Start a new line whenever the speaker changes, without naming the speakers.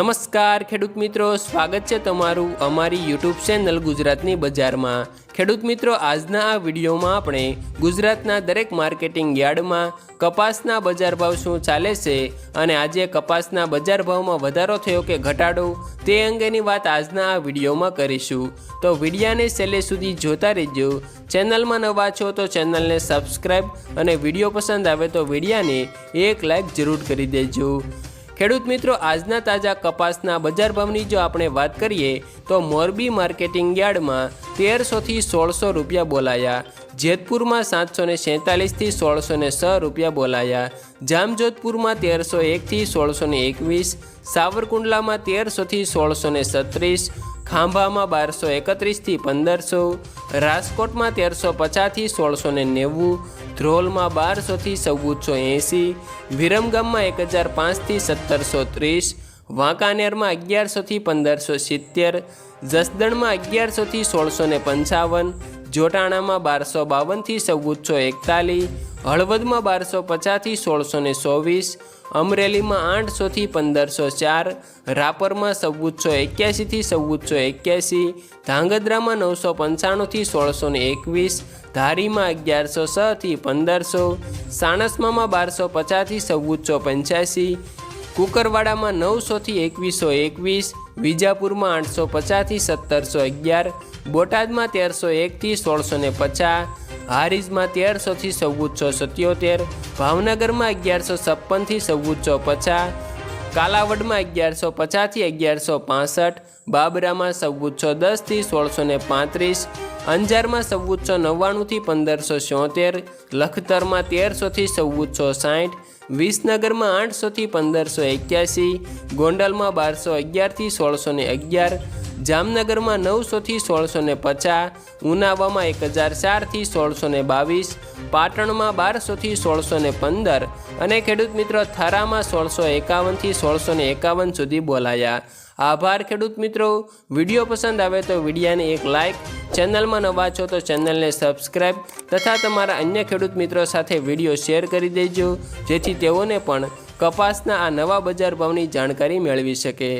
નમસ્કાર ખેડૂત મિત્રો, સ્વાગત છે તમારું અમારી યુટ્યુબ ચેનલ ગુજરાતની બજારમાં। ખેડૂત મિત્રો, આજના આ વિડીયોમાં આપણે ગુજરાતના દરેક માર્કેટિંગ યાર્ડમાં કપાસના બજાર ભાવ શું ચાલે છે અને આજે કપાસના બજાર ભાવમાં વધારો થયો કે ઘટાડો તે અંગેની વાત આજના આ વિડીયોમાં કરીશું। તો વિડીયોને છેલ્લે સુધી જોતા રહેજો। ચેનલમાં નવા છો તો ચેનલને સબસ્ક્રાઈબ અને વિડીયો પસંદ આવે તો વિડીયોને એક લાઈક જરૂર કરી દેજો। ખેડૂત મિત્રો, આજના તાજા કપાસના બજાર ભાવની જો આપણે વાત કરીએ તો મોરબી માર્કેટિંગ યાર્ડમાં 1300 થી 1600 રૂપિયા બોલાયા, જેતપુરમાં 747 થી 1606 રૂપિયા બોલાયા, જામજોધપુરમાં 1301 થી 1621, સાવરકુંડલામાં 1300 થી 1636, ખાંભામાં 1231 થી 1500, રાજકોટમાં 1350 થી 1690, ધ્રોલમાં 1200 થી 1480, વિરમગામમાં 1005 થી 1730, વાંકાનેરમાં 1100 થી 1570, જસદણમાં 1100 થી 1655, જોટાણામાં 1252 થી 1441, હળવદમાં 1250 થી 1624, અમરેલીમાં 800 થી 1504, રાપરમાં 1481 થી 1481, ધાંગધ્રામાં 995 થી 1621, ધારીમાં 1106 થી 1500, સાણસમામાં 1250 થી 1485, કુકરવાડામાં 900 થી 2121, વિજાપુરમાં 850 થી 1711, બોટાદમાં 1301 થી 1650, હારીજમાં 1300 થી 1477, ભાવનગરમાં 1156 થી 1450, કાલાવડમાં 1150 થી 1165, બાબરામાં 1410 થી 1635, અંજારમાં 1499 થી 1576, લખતરમાં 1300 થી 1460, વિસનગરમાં 800 થી 1581, ગોંડલમાં 1211 થી 1611, જામનગરમાં 900 થી 1650, ઉનાવામાં 1004 થી 1622, પાટણમાં 1200 થી 1615 અને ખેડૂત મિત્રો થરામાં 1651 થી 1651 સુધી બોલાયા। આભાર ખેડૂત મિત્રો। વિડીયો પસંદ આવે તો વિડીયોને એક લાઇક, ચેનલમાં નવા છો તો ચેનલને સબસ્ક્રાઈબ તથા તમારા અન્ય ખેડૂત મિત્રો સાથે વિડીયો શેર કરી દેજો, જેથી તેઓને પણ કપાસના આ નવા બજાર ભાવની જાણકારી મેળવી શકે।